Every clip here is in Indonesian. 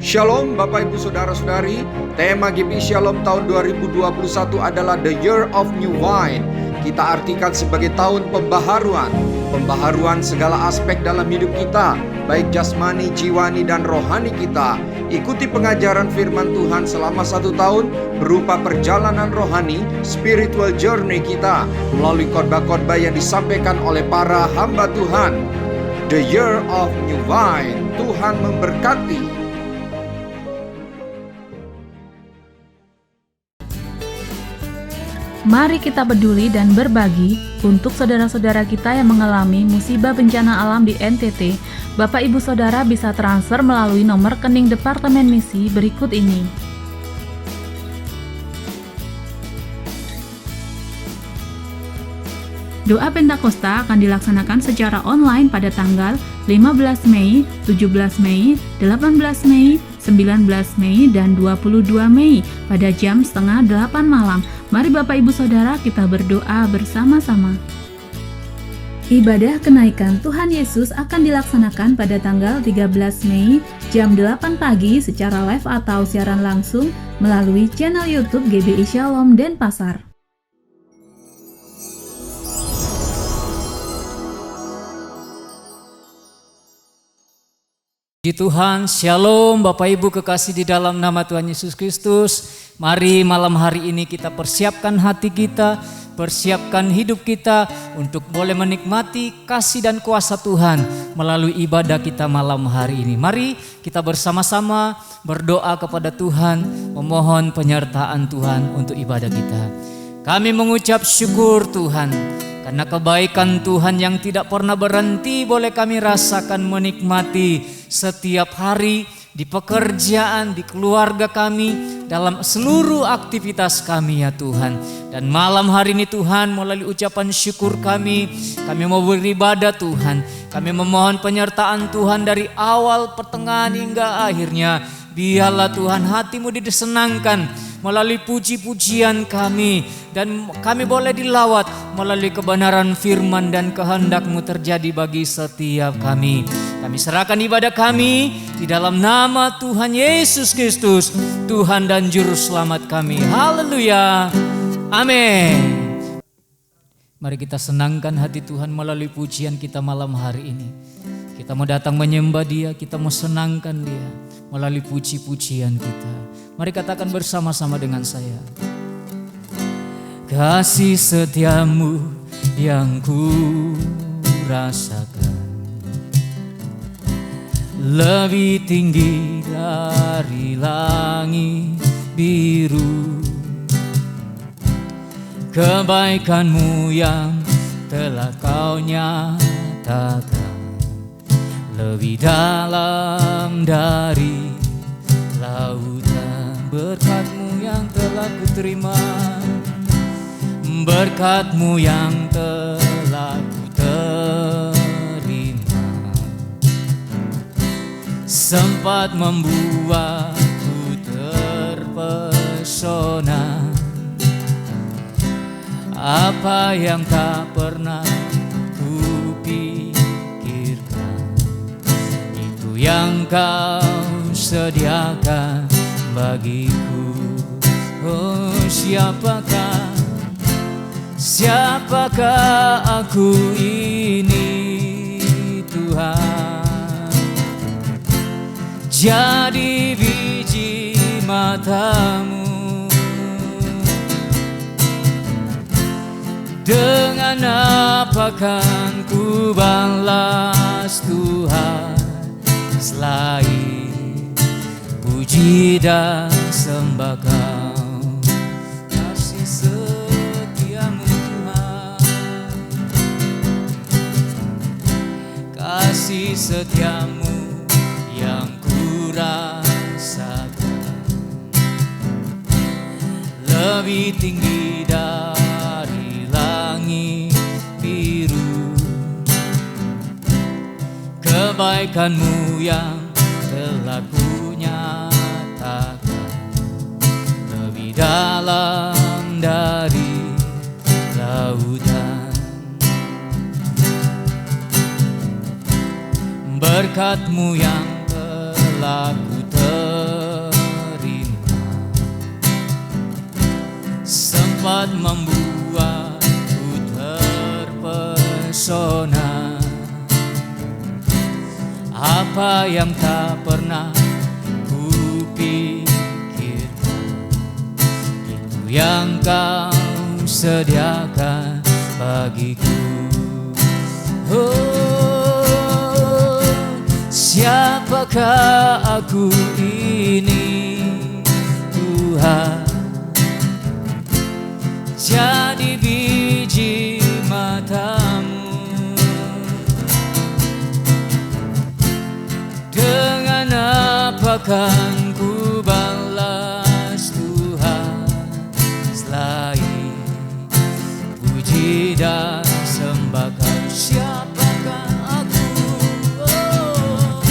Shalom Bapak Ibu Saudara-saudari, tema GBI Shalom tahun 2021 adalah The Year of New Wine. Kita artikan sebagai tahun pembaharuan. Pembaharuan segala aspek dalam hidup kita, baik jasmani, jiwani, dan rohani kita. Ikuti pengajaran firman Tuhan selama 1 tahun berupa perjalanan rohani, spiritual journey kita, melalui khotbah-khotbah yang disampaikan oleh para hamba Tuhan. The Year of New Wine. Tuhan memberkati. Mari kita peduli dan berbagi untuk saudara-saudara kita yang mengalami musibah bencana alam di NTT. Bapak Ibu Saudara bisa transfer melalui nomor rekening Departemen Misi berikut ini. Doa Pentakosta akan dilaksanakan secara online pada tanggal 15 Mei, 17 Mei, 18 Mei, 19 Mei, dan 22 Mei pada jam 7:30 malam. Mari Bapak Ibu Saudara kita berdoa bersama-sama. Ibadah kenaikan Tuhan Yesus akan dilaksanakan pada tanggal 13 Mei jam 8 pagi secara live atau siaran langsung melalui channel YouTube GBI Shalom Denpasar. Puji Tuhan, Shalom Bapak Ibu kekasih di dalam nama Tuhan Yesus Kristus. Mari malam hari ini kita persiapkan hati kita, persiapkan hidup kita untuk boleh menikmati kasih dan kuasa Tuhan melalui ibadah kita malam hari ini. Mari kita bersama-sama berdoa kepada Tuhan, memohon penyertaan Tuhan untuk ibadah kita. Kami mengucap syukur Tuhan, karena kebaikan Tuhan yang tidak pernah berhenti boleh kami rasakan menikmati setiap hari di pekerjaan, di keluarga kami, dalam seluruh aktivitas kami ya Tuhan. Dan malam hari ini Tuhan, melalui ucapan syukur kami mau beribadah Tuhan. Kami memohon penyertaan Tuhan dari awal, pertengahan hingga akhirnya. Biarlah Tuhan hatimu disenangkan melalui puji-pujian kami, dan kami boleh dilawat melalui kebenaran firman dan kehendak-Mu terjadi bagi setiap kami. Kami serahkan ibadah kami di dalam nama Tuhan Yesus Kristus, Tuhan dan Juru Selamat kami. Haleluya, amin. Mari kita senangkan hati Tuhan melalui pujian kita malam hari ini. Kita mau datang menyembah Dia, kita mau senangkan Dia melalui puji-pujian kita. Mari katakan bersama-sama dengan saya. Kasih setiamu yang ku rasakan lebih tinggi dari langit biru. Kebaikanmu yang telah kau nyatakan lebih dalam dari lautan. Berkat-Mu yang telah kuterima, berkat-Mu yang telah kuterima, sempat membuatku terpesona. Apa yang tak pernah kupikirkan, itu yang Kau sediakan bagiku. Oh, siapakah aku ini Tuhan? Jadi biji mata-Mu. Dengan apa kan ku balas Tuhan selain puji dan sembah Kau. Kasih setiamu Tuhan, kasih setiamu yang ku rasakan lebih tinggi dari langit biru. Kebaikan-Mu yang telah ku nyatakan lebih dalam dari lautan. Berkat-Mu yang telah ku terima, apa yang tak pernah kupikirkan, itu yang Kau sediakan bagiku. Oh, siapakah aku ini Tuhan, jadi biji matamu. Dengan apa kan ku balas Tuhan, selain puji dan sembah Kau. Siapakah aku? Oh,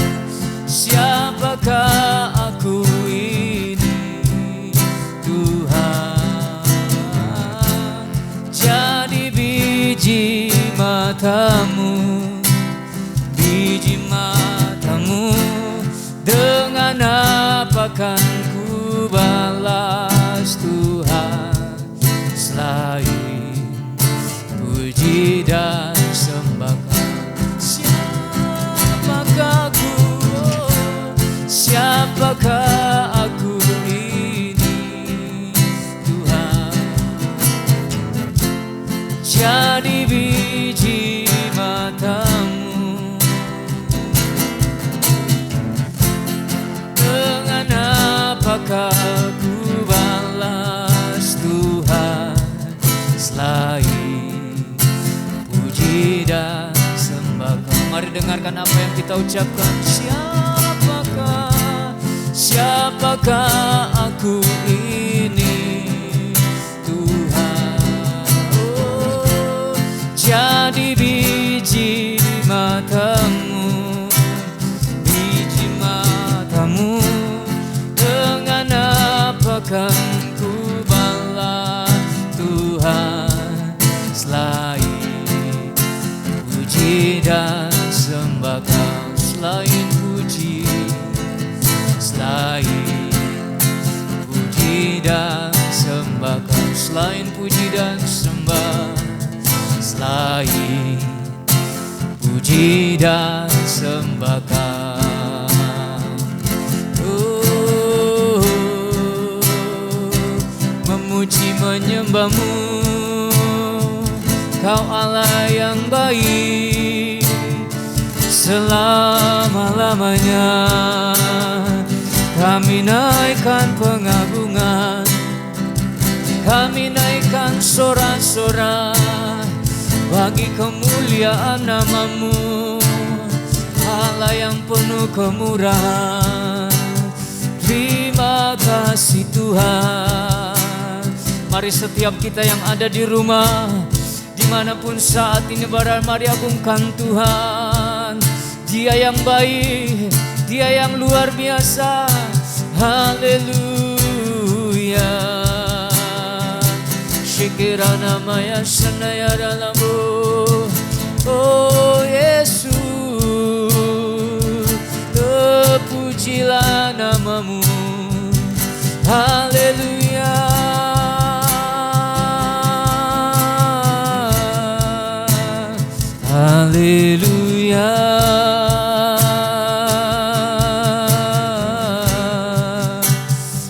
siapakah aku ini Tuhan, jadi biji matamu, biji matamu. Dengan apa kan ku balas Tuhan, selain puji dan sembah Kau. Siapakah aku? Siapakah aku ini Tuhan, jadi biji matamu. Dengan apakah ku balas Tuhan, selain puji dan sembah Kau. Mari dengarkan apa yang kita ucapkan. Siapakah aku ini Tuhan, oh, jadi biji matamu, biji matamu. Dengan apakah ku balas Tuhan, selain puji dan sembah Kau. Selain puji, selain puji dan sembah Kau. Selain puji dan sembah, selain puji dan sembah Kau. Oh, memuji menyembahmu, Kau Allah yang baik selama-lamanya. Kami naikkan pengagungan, kami naikkan sorak-sorai bagi kemuliaan nama-Mu, Allah yang penuh kemurahan. Terima kasih Tuhan. Mari setiap kita yang ada di rumah, dimanapun saat ini berada, mari agungkan Tuhan. Dia yang baik, Dia yang luar biasa. Haleluya. Shikirana maya sanaya dalamu. Oh Yesus, terpujilah nama-Mu. Haleluya. Haleluya.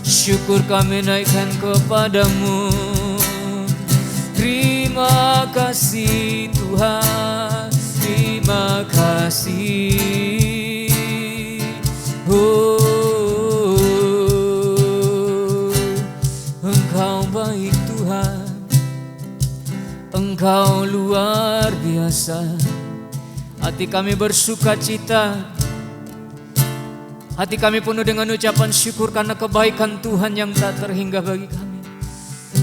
Syukur kami naikkan kepada-Mu. Terima kasih Tuhan, terima kasih. Oh, Engkau baik Tuhan, Engkau luar biasa. Hati kami bersuka cita, hati kami penuh dengan ucapan syukur karena kebaikan Tuhan yang tak terhingga bagi kami.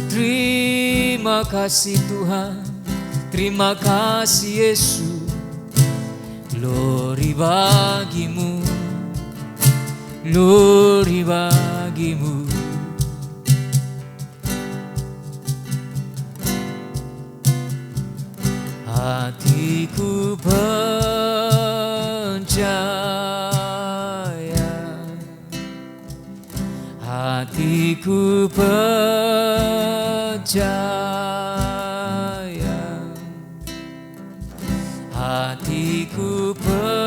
Terima kasih Tuhan, terima kasih Yesus. Glory bagi-Mu, glory bagi-Mu. Hatiku percaya, hatiku percaya, hatiku percaya.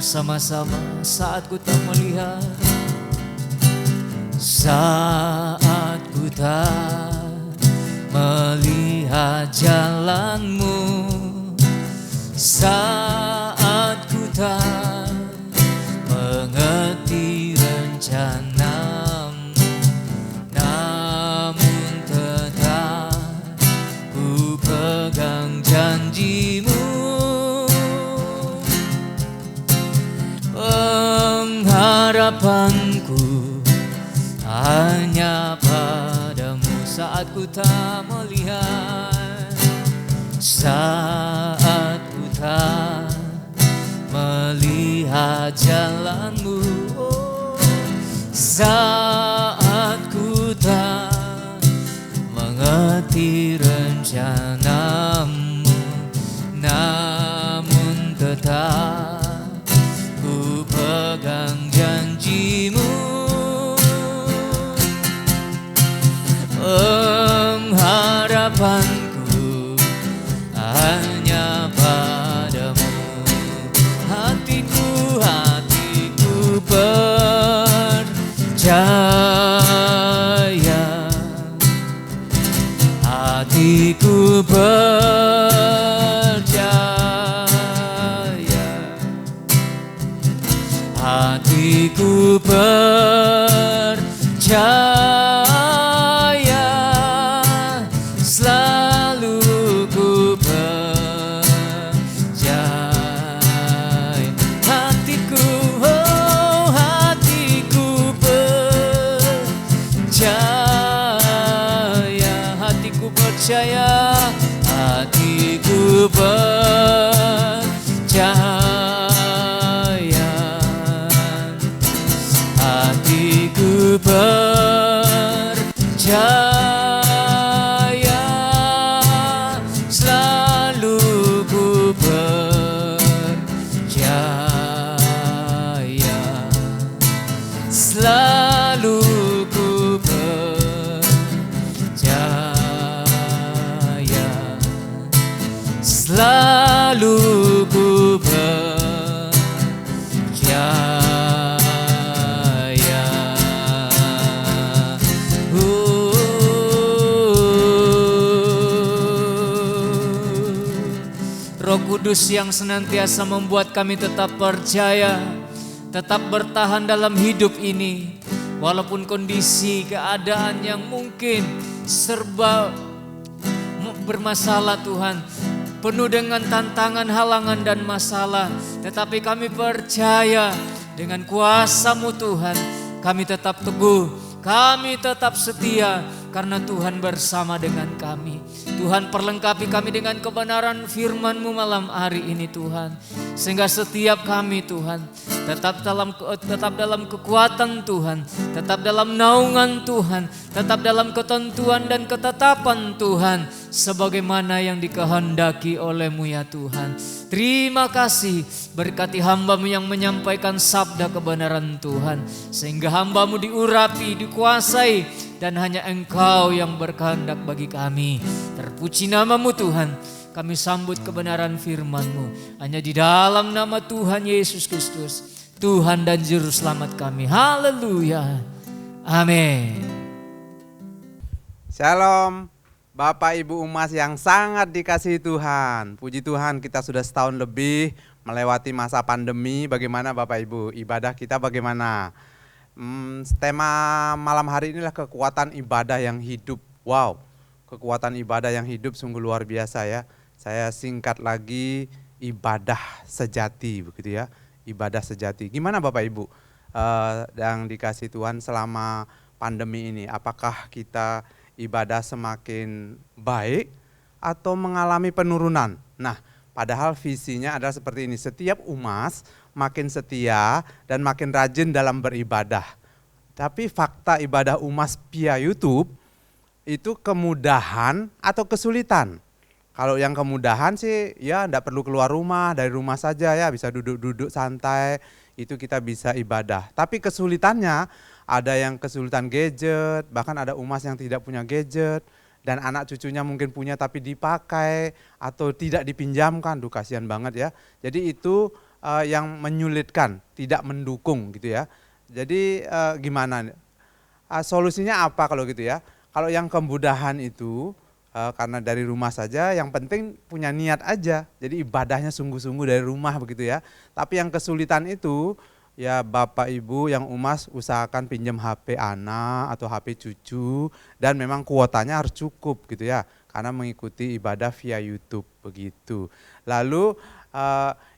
bersama-sama saat ku tak melihat, saat ku tak melihat jalanmu, saat ku tak mengerti rencanamu, namun tetap ku pegang janjimu. Pengharapanku hanya padamu saat ku tak melihat, saat ku tak melihat jalanmu, saat ku tak mengerti rencanamu, namun tetap ku pegang janjimu. Pengharapanku hanya padamu, hatiku percaya, hatiku percaya, hatiku percaya, selalu ku percaya. Hatiku, oh hatiku percaya, hatiku percaya, hatiku percaya, hatiku percaya, selalu ku percaya, selalu ku percaya, selalu ku percaya. Roh Kudus yang senantiasa membuat kami tetap percaya, tetap bertahan dalam hidup ini, walaupun kondisi keadaan yang mungkin serba bermasalah Tuhan, penuh dengan tantangan, halangan dan masalah, tetapi kami percaya dengan kuasa-Mu Tuhan, kami tetap teguh, kami tetap setia, karena Tuhan bersama dengan kami. Tuhan perlengkapi kami dengan kebenaran firman-Mu malam hari ini Tuhan, sehingga setiap kami Tuhan tetap dalam kekuatan Tuhan, tetap dalam naungan Tuhan, tetap dalam ketentuan dan ketetapan Tuhan, sebagaimana yang dikehendaki oleh-Mu ya Tuhan. Terima kasih, berkati hamba-Mu yang menyampaikan sabda kebenaran Tuhan, sehingga hamba-Mu diurapi, dikuasai, dan hanya Engkau yang berkehendak bagi kami. Terpuji nama-Mu Tuhan, kami sambut kebenaran firman-Mu hanya di dalam nama Tuhan Yesus Kristus, Tuhan dan Juru Selamat kami. Haleluya. Amin. Shalom Bapak Ibu Umas yang sangat dikasihi Tuhan. Puji Tuhan, kita sudah setahun lebih melewati masa pandemi. Bagaimana Bapak Ibu, ibadah kita bagaimana? Tema malam hari inilah kekuatan ibadah yang hidup. Wow, kekuatan ibadah yang hidup sungguh luar biasa ya. Saya singkat lagi, ibadah sejati begitu ya. Ibadah sejati. Gimana Bapak Ibu yang dikasihi Tuhan selama pandemi ini? Apakah kita ibadah semakin baik atau mengalami penurunan? Nah, padahal visinya adalah seperti ini. Setiap umas makin setia dan makin rajin dalam beribadah. Tapi fakta ibadah umas via YouTube itu kemudahan atau kesulitan. Kalau yang kemudahan sih ya enggak perlu keluar rumah, dari rumah saja ya bisa duduk-duduk santai, itu kita bisa ibadah. Tapi kesulitannya ada yang kesulitan gadget, bahkan ada umas yang tidak punya gadget dan anak cucunya mungkin punya tapi dipakai atau tidak dipinjamkan. Duh kasihan banget ya. Jadi itu yang menyulitkan, tidak mendukung gitu ya. Jadi gimana? Solusinya apa kalau gitu ya? Kalau yang kemudahan itu karena dari rumah saja, yang penting punya niat aja. Jadi ibadahnya sungguh-sungguh dari rumah begitu ya. Tapi yang kesulitan itu ya Bapak Ibu yang umas usahakan pinjam HP anak atau HP cucu, dan memang kuotanya harus cukup gitu ya. Karena mengikuti ibadah via YouTube begitu. Lalu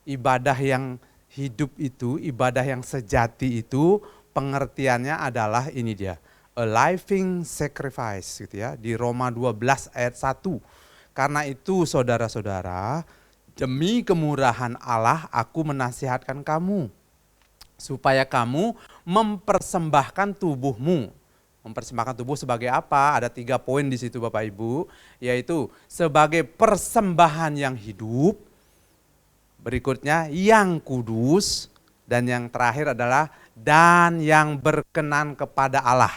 ibadah yang hidup itu, ibadah yang sejati itu pengertiannya adalah ini dia, a living sacrifice gitu ya, di Roma 12 ayat 1. Karena itu saudara-saudara, demi kemurahan Allah aku menasihatkan kamu, supaya kamu mempersembahkan tubuhmu. Mempersembahkan tubuh sebagai apa? Ada 3 poin di situ Bapak Ibu, yaitu sebagai persembahan yang hidup, berikutnya yang kudus, dan yang terakhir adalah dan yang berkenan kepada Allah.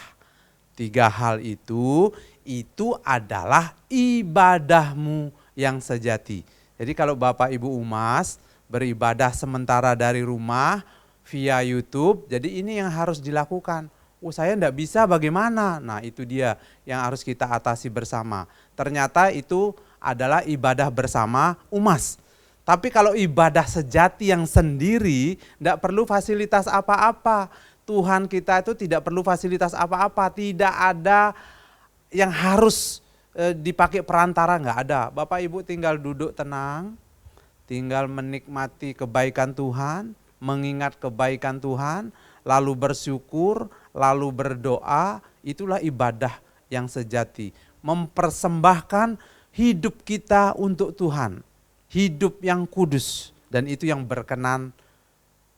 3 hal itu adalah ibadahmu yang sejati. Jadi kalau Bapak Ibu umas beribadah sementara dari rumah via YouTube, jadi ini yang harus dilakukan. Saya enggak bisa, bagaimana? Nah itu dia yang harus kita atasi bersama. Ternyata itu adalah ibadah bersama umas. Tapi kalau ibadah sejati yang sendiri, enggak perlu fasilitas apa-apa. Tuhan kita itu tidak perlu fasilitas apa-apa. Tidak ada yang harus dipakai perantara, enggak ada. Bapak Ibu tinggal duduk tenang, tinggal menikmati kebaikan Tuhan, mengingat kebaikan Tuhan, lalu bersyukur, lalu berdoa, itulah ibadah yang sejati. Mempersembahkan hidup kita untuk Tuhan, hidup yang kudus, dan itu yang berkenan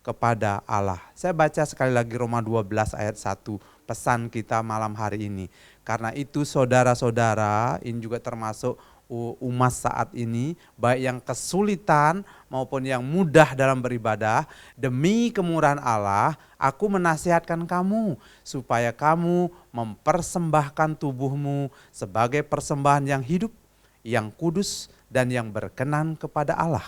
kepada Allah. Saya baca sekali lagi Roma 12 ayat 1, pesan kita malam hari ini. Karena itu saudara-saudara, ini juga termasuk umas saat ini, baik yang kesulitan maupun yang mudah dalam beribadah, demi kemurahan Allah, aku menasihatkan kamu supaya kamu mempersembahkan tubuhmu sebagai persembahan yang hidup, yang kudus, dan yang berkenan kepada Allah.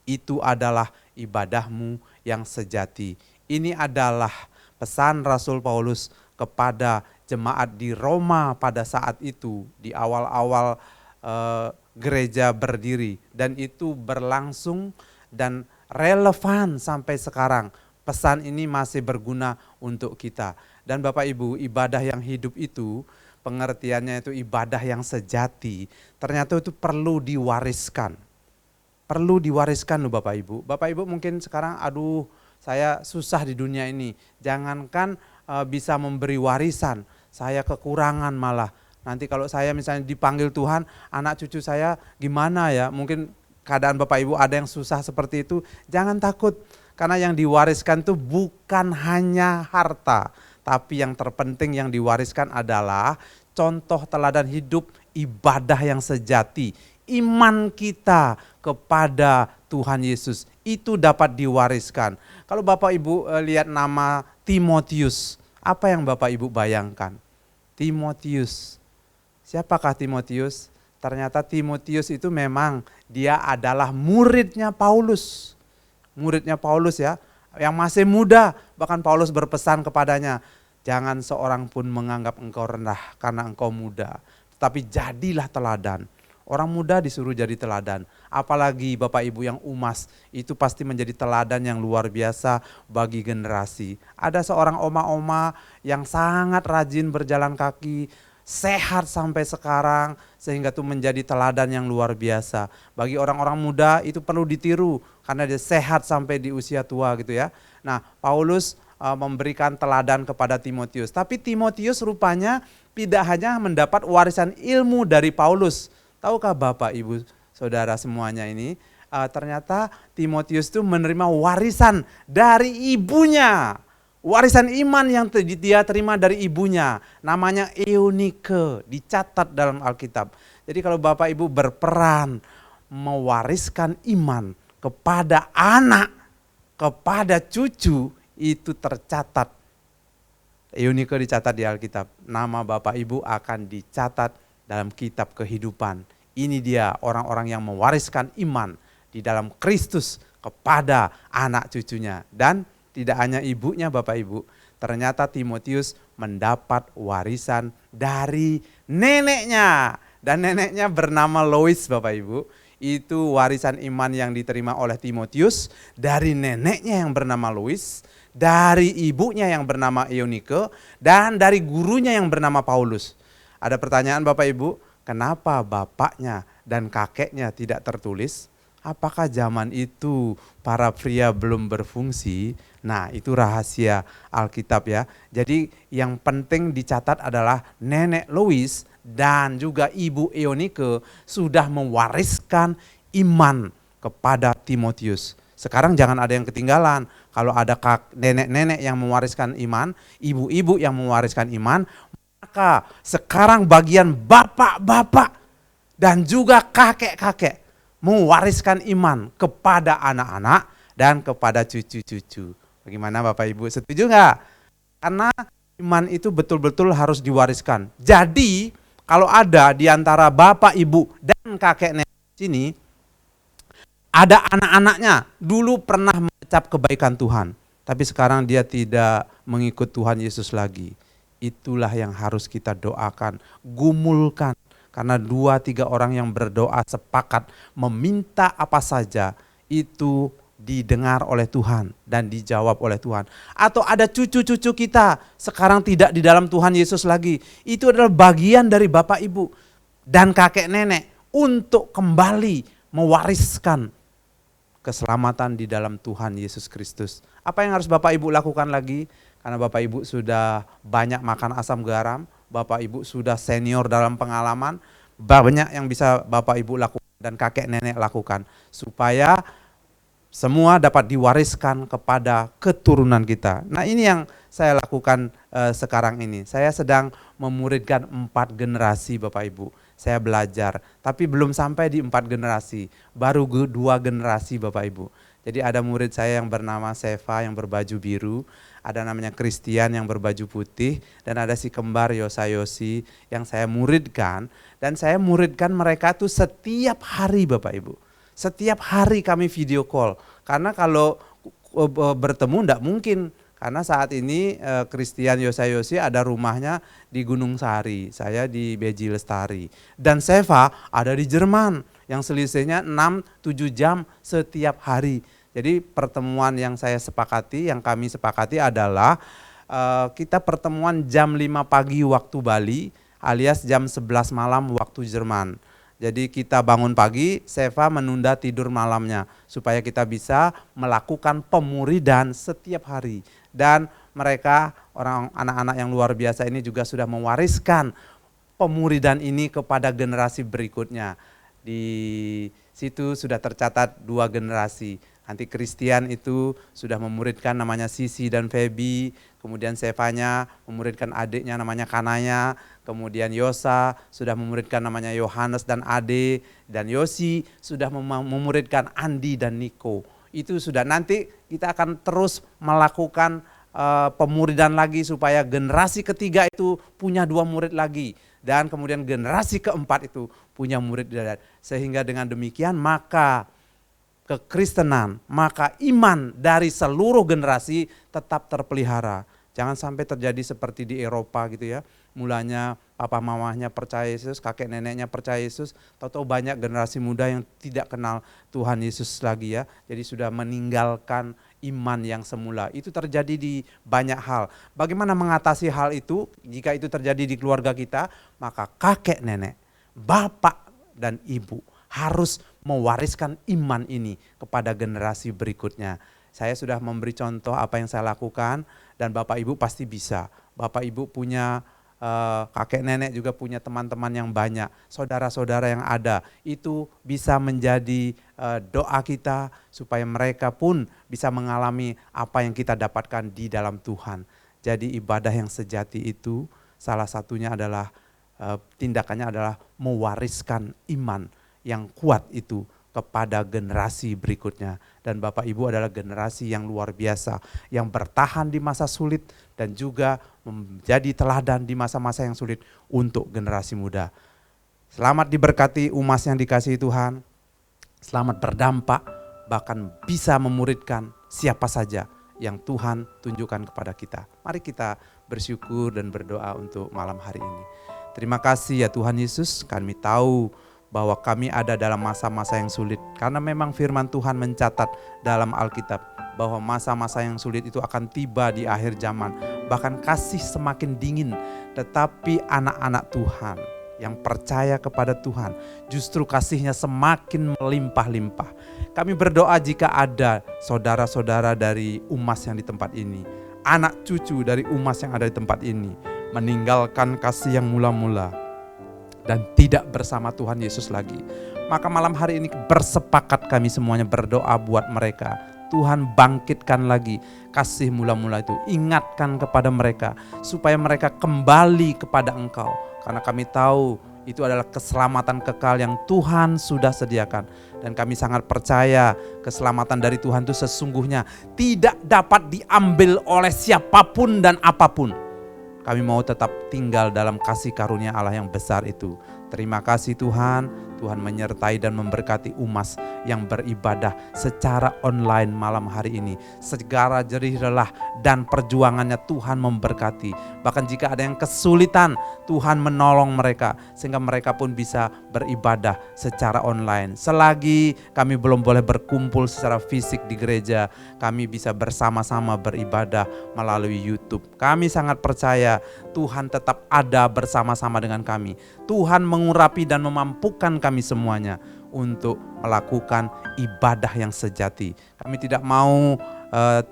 Itu adalah ibadahmu yang sejati. Ini adalah pesan Rasul Paulus kepada jemaat di Roma pada saat itu, di awal-awal gereja berdiri, dan itu berlangsung dan relevan sampai sekarang. Pesan ini masih berguna untuk kita. Dan Bapak Ibu, ibadah yang hidup itu pengertiannya itu ibadah yang sejati. Ternyata itu perlu diwariskan. Perlu diwariskan loh Bapak Ibu. Bapak Ibu mungkin sekarang aduh saya susah di dunia ini. Jangankan bisa memberi warisan, saya kekurangan malah. Nanti kalau saya misalnya dipanggil Tuhan, anak cucu saya gimana ya? Mungkin keadaan Bapak Ibu ada yang susah seperti itu. Jangan takut, karena yang diwariskan itu bukan hanya harta. Tapi yang terpenting yang diwariskan adalah contoh teladan hidup ibadah yang sejati. Iman kita kepada Tuhan Yesus itu dapat diwariskan. Kalau Bapak Ibu lihat nama Timotius, apa yang Bapak Ibu bayangkan? Timotius. Siapakah Timotius? Ternyata Timotius itu memang dia adalah muridnya Paulus. Muridnya Paulus ya, yang masih muda. Bahkan Paulus berpesan kepadanya, jangan seorang pun menganggap engkau rendah karena engkau muda. Tetapi jadilah teladan. Orang muda disuruh jadi teladan. Apalagi Bapak Ibu yang umas, itu pasti menjadi teladan yang luar biasa bagi generasi. Ada seorang oma-oma yang sangat rajin berjalan kaki, sehat sampai sekarang, sehingga itu menjadi teladan yang luar biasa. Bagi orang-orang muda itu perlu ditiru karena dia sehat sampai di usia tua gitu ya. Nah, Paulus memberikan teladan kepada Timotius. Tapi Timotius rupanya tidak hanya mendapat warisan ilmu dari Paulus. Tahukah Bapak Ibu Saudara semuanya ini, ternyata Timotius itu menerima warisan dari ibunya. Warisan iman yang dia terima dari ibunya, namanya Eunike, dicatat dalam Alkitab. Jadi kalau Bapak Ibu berperan mewariskan iman kepada anak, kepada cucu, itu tercatat. Eunike dicatat di Alkitab, nama Bapak Ibu akan dicatat dalam kitab kehidupan. Ini dia orang-orang yang mewariskan iman di dalam Kristus kepada anak cucunya. Dan tidak hanya ibunya Bapak Ibu, ternyata Timotius mendapat warisan dari neneknya. Dan neneknya bernama Lois Bapak Ibu. Itu warisan iman yang diterima oleh Timotius dari neneknya yang bernama Lois, dari ibunya yang bernama Eunike, dan dari gurunya yang bernama Paulus. Ada pertanyaan Bapak Ibu, kenapa bapaknya dan kakeknya tidak tertulis? Apakah zaman itu para pria belum berfungsi? Nah, itu rahasia Alkitab ya. Jadi yang penting dicatat adalah nenek Lois dan juga ibu Eunike sudah mewariskan iman kepada Timotius. Sekarang jangan ada yang ketinggalan. Kalau ada nenek-nenek yang mewariskan iman, ibu-ibu yang mewariskan iman, maka sekarang bagian bapak-bapak dan juga kakek-kakek mewariskan iman kepada anak-anak dan kepada cucu-cucu. Bagaimana Bapak Ibu, setuju nggak? Karena iman itu betul-betul harus diwariskan. Jadi kalau ada di antara bapak, ibu, dan kakek nenek sini, ada anak-anaknya dulu pernah mengecap kebaikan Tuhan, tapi sekarang dia tidak mengikut Tuhan Yesus lagi. Itulah yang harus kita doakan, gumulkan. Karena 2-3 orang yang berdoa sepakat meminta apa saja, itu didengar oleh Tuhan dan dijawab oleh Tuhan. Atau ada cucu-cucu kita sekarang tidak di dalam Tuhan Yesus lagi. Itu adalah bagian dari bapak ibu dan kakek nenek untuk kembali mewariskan keselamatan di dalam Tuhan Yesus Kristus. Apa yang harus bapak ibu lakukan lagi? Karena bapak ibu sudah banyak makan asam garam, bapak ibu sudah senior dalam pengalaman, banyak yang bisa bapak ibu lakukan dan kakek nenek lakukan supaya semua dapat diwariskan kepada keturunan kita. Nah, ini yang saya lakukan sekarang ini. Saya sedang memuridkan 4 generasi Bapak Ibu. Saya belajar, tapi belum sampai di 4 generasi, baru 2 generasi Bapak Ibu. Jadi ada murid saya yang bernama Seva yang berbaju biru, ada namanya Christian yang berbaju putih, dan ada si kembar Yosayosi yang saya muridkan. Dan saya muridkan mereka tuh setiap hari Bapak Ibu. Setiap hari kami video call, karena kalau bertemu enggak mungkin, karena saat ini Christian Yosayosi ada rumahnya di Gunung Sari, saya di Beji Lestari, dan Seva ada di Jerman yang selisihnya 6-7 jam setiap hari. Jadi pertemuan yang kami sepakati adalah kita pertemuan jam 5 pagi waktu Bali alias jam 11 malam waktu Jerman. Jadi kita bangun pagi, Seva menunda tidur malamnya supaya kita bisa melakukan pemuridan setiap hari. Dan mereka, anak-anak yang luar biasa ini juga sudah mewariskan pemuridan ini kepada generasi berikutnya. Di situ sudah tercatat 2 generasi. Nanti Christian itu sudah memuridkan namanya Sisi dan Feby, kemudian Sevanya memuridkan adiknya namanya Kanaya, kemudian Yosa sudah memuridkan namanya Yohanes dan Ade, dan Yosi sudah memuridkan Andi dan Niko. Itu sudah, nanti kita akan terus melakukan pemuridan lagi supaya generasi ketiga itu punya 2 murid lagi, dan kemudian generasi keempat itu punya murid, sehingga dengan demikian maka kekristenan, maka iman dari seluruh generasi tetap terpelihara. Jangan sampai terjadi seperti di Eropa gitu ya. Mulanya papa mamanya percaya Yesus, kakek neneknya percaya Yesus, tahu-tahu banyak generasi muda yang tidak kenal Tuhan Yesus lagi ya. Jadi sudah meninggalkan iman yang semula. Itu terjadi di banyak hal. Bagaimana mengatasi hal itu? Jika itu terjadi di keluarga kita, maka kakek nenek, bapak dan ibu harus mewariskan iman ini kepada generasi berikutnya. Saya sudah memberi contoh apa yang saya lakukan, dan bapak ibu pasti bisa. Bapak ibu punya kakek nenek, juga punya teman-teman yang banyak, saudara-saudara yang ada. Itu bisa menjadi doa kita supaya mereka pun bisa mengalami apa yang kita dapatkan di dalam Tuhan. Jadi ibadah yang sejati itu salah satunya adalah tindakannya adalah mewariskan iman yang kuat itu kepada generasi berikutnya. Dan Bapak Ibu adalah generasi yang luar biasa, yang bertahan di masa sulit dan juga menjadi teladan di masa-masa yang sulit untuk generasi muda. Selamat diberkati umas yang dikasihi Tuhan, selamat berdampak bahkan bisa memuridkan siapa saja yang Tuhan tunjukkan kepada kita. Mari kita bersyukur dan berdoa untuk malam hari ini. Terima kasih ya Tuhan Yesus, kami tahu bahwa kami ada dalam masa-masa yang sulit. Karena memang firman Tuhan mencatat dalam Alkitab bahwa masa-masa yang sulit itu akan tiba di akhir zaman. Bahkan kasih semakin dingin, tetapi anak-anak Tuhan yang percaya kepada Tuhan, justru kasihnya semakin melimpah-limpah. Kami berdoa jika ada saudara-saudara dari UMAS yang di tempat ini, anak cucu dari UMAS yang ada di tempat ini, meninggalkan kasih yang mula-mula dan tidak bersama Tuhan Yesus lagi. Maka malam hari ini bersepakat kami semuanya berdoa buat mereka. Tuhan bangkitkan lagi kasih mula-mula itu. Ingatkan kepada mereka supaya mereka kembali kepada Engkau. Karena kami tahu itu adalah keselamatan kekal yang Tuhan sudah sediakan. Dan kami sangat percaya keselamatan dari Tuhan itu sesungguhnya tidak dapat diambil oleh siapapun dan apapun. Kami mau tetap tinggal dalam kasih karunia Allah yang besar itu. Terima kasih Tuhan, Tuhan menyertai dan memberkati UMAS yang beribadah secara online malam hari ini. Segala jerih lelah dan perjuangannya Tuhan memberkati. Bahkan jika ada yang kesulitan, Tuhan menolong mereka sehingga mereka pun bisa beribadah secara online. Selagi kami belum boleh berkumpul secara fisik di gereja, kami bisa bersama-sama beribadah melalui YouTube. Kami sangat percaya Tuhan tetap ada bersama-sama dengan kami. Tuhan mengurapi dan memampukan kami semuanya untuk melakukan ibadah yang sejati. Kami tidak mau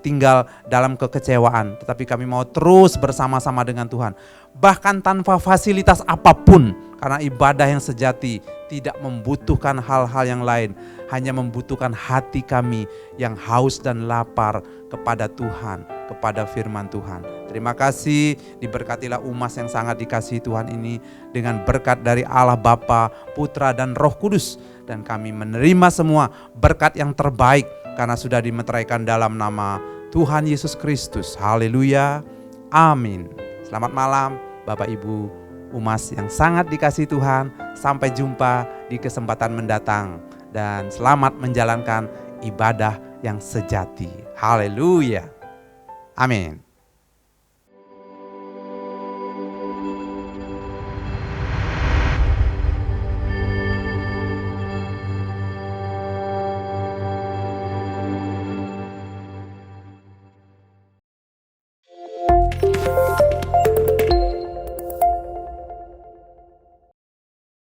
tinggal dalam kekecewaan, tetapi kami mau terus bersama-sama dengan Tuhan. Bahkan tanpa fasilitas apapun, karena ibadah yang sejati tidak membutuhkan hal-hal yang lain, hanya membutuhkan hati kami yang haus dan lapar kepada Tuhan, kepada firman Tuhan. Terima kasih, diberkatilah UMAS yang sangat dikasihi Tuhan ini dengan berkat dari Allah Bapa, Putra dan Roh Kudus. Dan kami menerima semua berkat yang terbaik karena sudah dimeteraikan dalam nama Tuhan Yesus Kristus. Haleluya, amin. Selamat malam Bapak Ibu UMAS yang sangat dikasihi Tuhan. Sampai jumpa di kesempatan mendatang. Dan selamat menjalankan ibadah yang sejati. Haleluya, amin.